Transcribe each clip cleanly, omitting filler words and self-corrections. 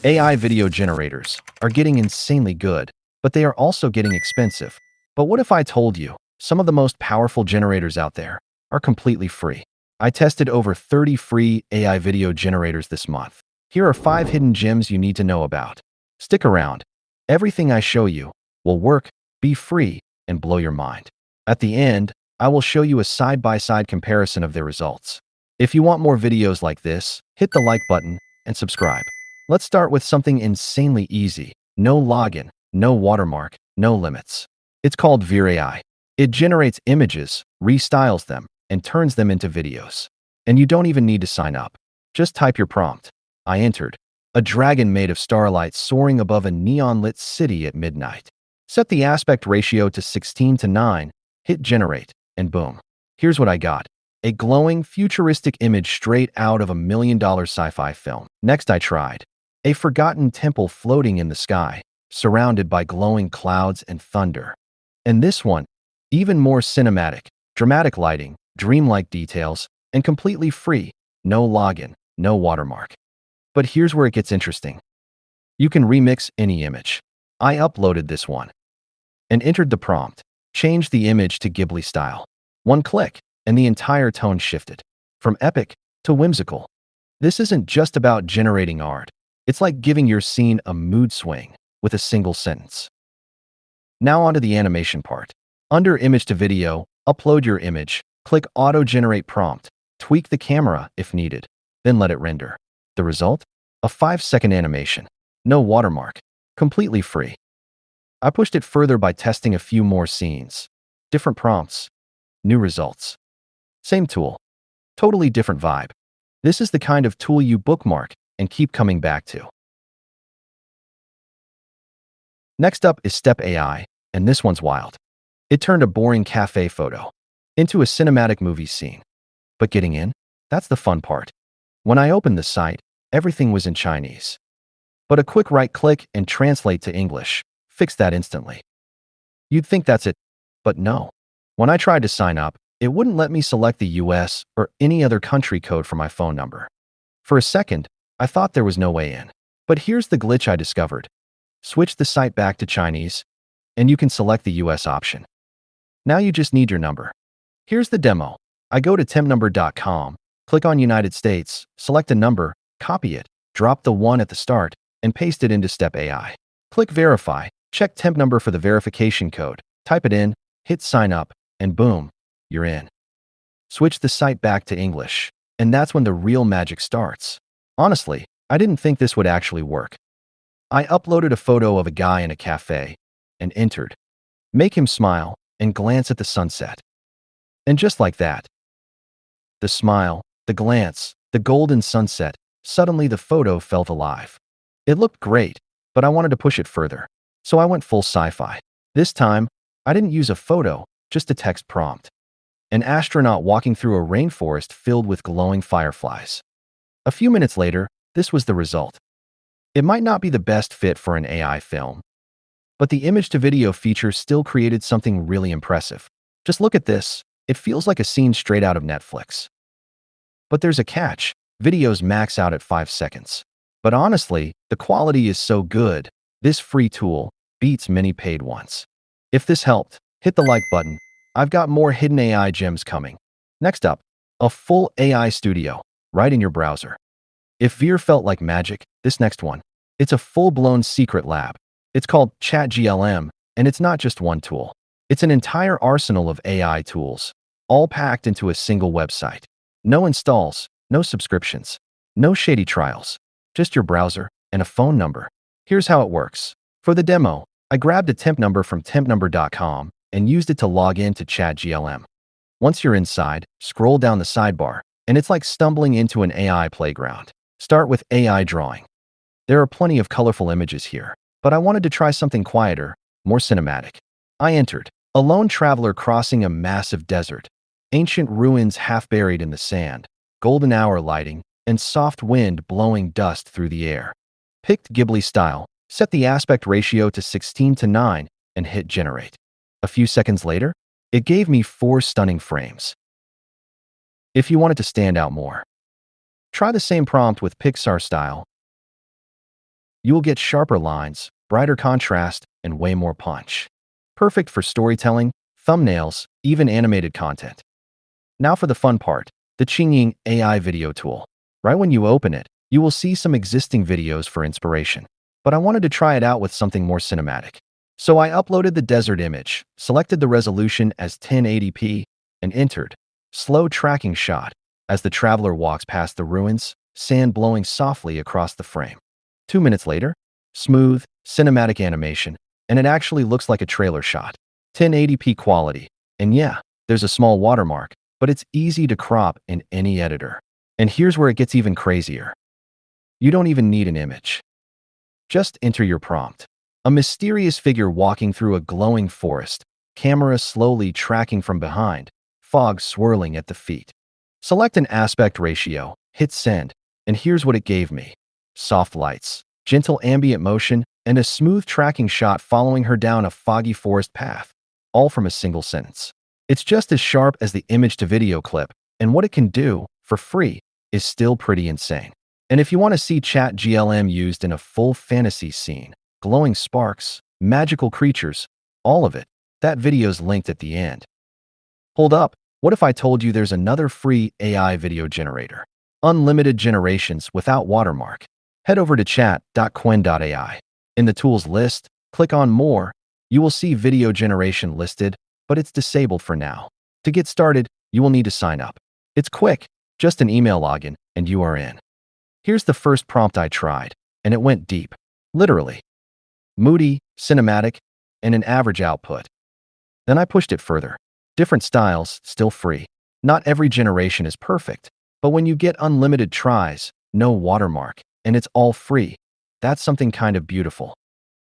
AI video generators are getting insanely good, but they are also getting expensive. But what if I told you some of the most powerful generators out there are completely free? I tested over 30 free AI video generators this month. Here are 5 hidden gems you need to know about. Stick around. Everything I show you will work, be free, and blow your mind. At the end, I will show you a side-by-side comparison of their results. If you want more videos like this, hit the like button and subscribe. Let's start with something insanely easy. No login, no watermark, no limits. It's called Veer AI. It generates images, restyles them, and turns them into videos. And you don't even need to sign up. Just type your prompt. I entered. A dragon made of starlight soaring above a neon-lit city at midnight. Set the aspect ratio to 16:9, hit generate, and boom. Here's what I got. A glowing, futuristic image straight out of a $1 million sci-fi film. Next I tried. A forgotten temple floating in the sky, surrounded by glowing clouds and thunder. And this one, even more cinematic, dramatic lighting, dreamlike details, and completely free. No login, no watermark. But here's where it gets interesting. You can remix any image. I uploaded this one and entered the prompt. Change the image to Ghibli style. One click, and the entire tone shifted. From epic to whimsical. This isn't just about generating art. It's like giving your scene a mood swing with a single sentence. Now onto the animation part. Under Image to Video, upload your image, click Auto-Generate Prompt, tweak the camera if needed, then let it render. The result? A 5-second animation. No watermark. Completely free. I pushed it further by testing a few more scenes. Different prompts. New results. Same tool. Totally different vibe. This is the kind of tool you bookmark and keep coming back to. Next up is Step AI, and this one's wild. It turned a boring cafe photo into a cinematic movie scene. But getting in? That's the fun part. When I opened the site, everything was in Chinese. But a quick right-click and translate to English fixed that instantly. You'd think that's it, but no. When I tried to sign up, it wouldn't let me select the US or any other country code for my phone number. For a second, I thought there was no way in. But here's the glitch I discovered. Switch the site back to Chinese, and you can select the US option. Now you just need your number. Here's the demo. I go to tempnumber.com, click on United States, select a number, copy it, drop the 1 at the start, and paste it into Step AI. Click Verify, check temp number for the verification code, type it in, hit Sign Up, and boom, you're in. Switch the site back to English, and that's when the real magic starts. Honestly, I didn't think this would actually work. I uploaded a photo of a guy in a cafe and entered. Make him smile and glance at the sunset. And just like that, the smile, the glance, the golden sunset, suddenly the photo felt alive. It looked great, but I wanted to push it further. So I went full sci-fi. This time, I didn't use a photo, just a text prompt. An astronaut walking through a rainforest filled with glowing fireflies. A few minutes later, this was the result. It might not be the best fit for an AI film, but the image-to-video feature still created something really impressive. Just look at this. It feels like a scene straight out of Netflix. But there's a catch. Videos max out at 5 seconds. But honestly, the quality is so good, this free tool beats many paid ones. If this helped, hit the like button. I've got more hidden AI gems coming. Next up, a full AI studio, right in your browser. If Veer felt like magic, this next one, it's a full-blown secret lab. It's called ChatGLM, and it's not just one tool. It's an entire arsenal of AI tools, all packed into a single website. No installs, no subscriptions, no shady trials, just your browser and a phone number. Here's how it works. For the demo, I grabbed a temp number from tempnumber.com and used it to log in to ChatGLM. Once you're inside, scroll down the sidebar, and it's like stumbling into an AI playground. Start with AI drawing. There are plenty of colorful images here, but I wanted to try something quieter, more cinematic. I entered. A lone traveler crossing a massive desert. Ancient ruins half buried in the sand. Golden hour lighting, and soft wind blowing dust through the air. Picked Ghibli style, set the aspect ratio to 16:9, and hit generate. A few seconds later, it gave me 4 stunning frames. If you want it to stand out more, try the same prompt with Pixar style you will get sharper lines, brighter contrast, and way more punch. Perfect for storytelling, thumbnails, even animated content. Now for the fun part, the Qingying AI video tool. Right when you open it, you will see some existing videos for inspiration. But I wanted to try it out with something more cinematic. So I uploaded the desert image, selected the resolution as 1080p, and entered slow tracking shot as the traveler walks past the ruins, sand blowing softly across the frame. 2 minutes later, smooth, cinematic animation, and it actually looks like a trailer shot. 1080p quality. And yeah, there's a small watermark, but it's easy to crop in any editor. And here's where it gets even crazier. You don't even need an image. Just enter your prompt. A mysterious figure walking through a glowing forest, camera slowly tracking from behind, fog swirling at the feet. Select an aspect ratio, hit send, and here's what it gave me. Soft lights, gentle ambient motion, and a smooth tracking shot following her down a foggy forest path, all from a single sentence. It's just as sharp as the image-to-video clip, and what it can do, for free, is still pretty insane. And if you want to see ChatGLM used in a full fantasy scene, glowing sparks, magical creatures, all of it, that video's linked at the end. Hold up, what if I told you there's another free AI video generator? Unlimited generations without watermark. Head over to chat.quen.ai. In the tools list, click on More. You will see video generation listed, but it's disabled for now. To get started, you will need to sign up. It's quick, just an email login, and you are in. Here's the first prompt I tried, and it went deep. Literally. Moody, cinematic, and an average output. Then I pushed it further. Different styles, still free. Not every generation is perfect, but when you get unlimited tries, no watermark, and it's all free, that's something kind of beautiful.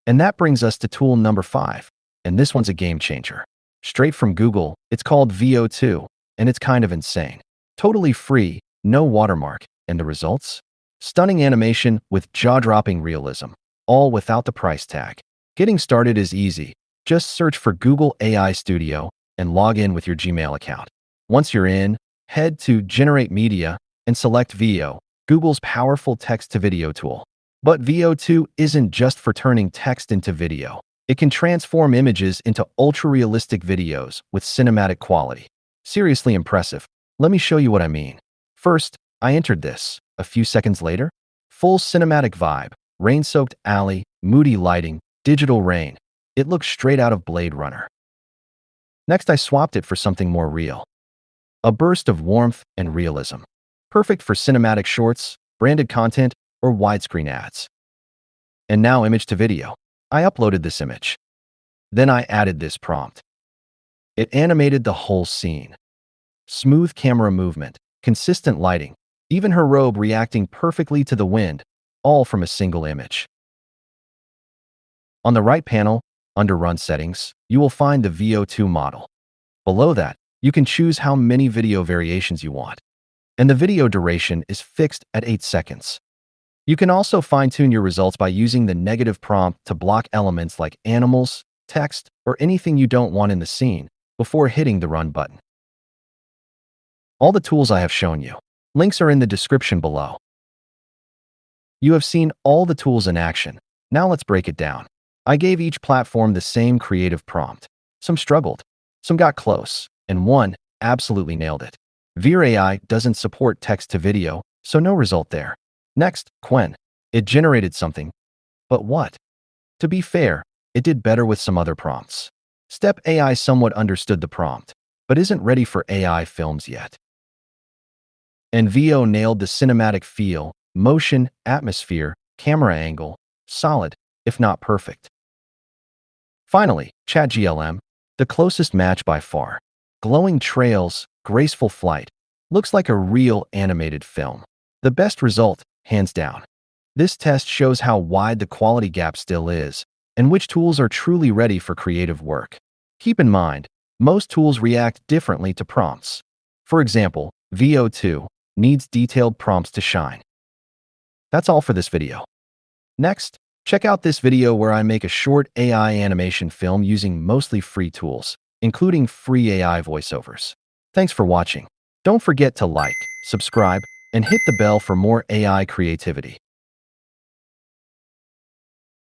And that brings us to tool number 5, and this one's a game changer. Straight from Google, it's called VO2, and it's kind of insane. Totally free, no watermark, and the results? Stunning animation with jaw-dropping realism, all without the price tag. Getting started is easy. Just search for Google AI Studio and log in with your Gmail account. Once you're in, head to Generate Media and select VO, Google's powerful text-to-video tool. But VO2 isn't just for turning text into video. It can transform images into ultra-realistic videos with cinematic quality. Seriously impressive. Let me show you what I mean. First, I entered this. A few seconds later, full cinematic vibe, rain-soaked alley, moody lighting, digital rain. It looks straight out of Blade Runner. Next, I swapped it for something more real. A burst of warmth and realism. Perfect for cinematic shorts, branded content, or widescreen ads. And now image to video. I uploaded this image. Then I added this prompt. It animated the whole scene. Smooth camera movement, consistent lighting, even her robe reacting perfectly to the wind, all from a single image. On the right panel, under Run Settings, you will find the VO2 model. Below that, you can choose how many video variations you want. And the video duration is fixed at 8 seconds. You can also fine-tune your results by using the negative prompt to block elements like animals, text, or anything you don't want in the scene before hitting the Run button. All the tools I have shown you. Links are in the description below. You have seen all the tools in action. Now let's break it down. I gave each platform the same creative prompt. Some struggled, some got close, and one absolutely nailed it. Veer AI doesn't support text-to-video, so no result there. Next, Quen. It generated something. But what? To be fair, it did better with some other prompts. Step AI somewhat understood the prompt, but isn't ready for AI films yet. And VO nailed the cinematic feel, motion, atmosphere, camera angle, solid, if not perfect. Finally, ChatGLM, the closest match by far. Glowing trails, graceful flight. Looks like a real animated film. The best result, hands down. This test shows how wide the quality gap still is, and which tools are truly ready for creative work. Keep in mind, most tools react differently to prompts. For example, VO2 needs detailed prompts to shine. That's all for this video. Next, check out this video where I make a short AI animation film using mostly free tools, including free AI voiceovers. Thanks for watching. Don't forget to like, subscribe, and hit the bell for more AI creativity.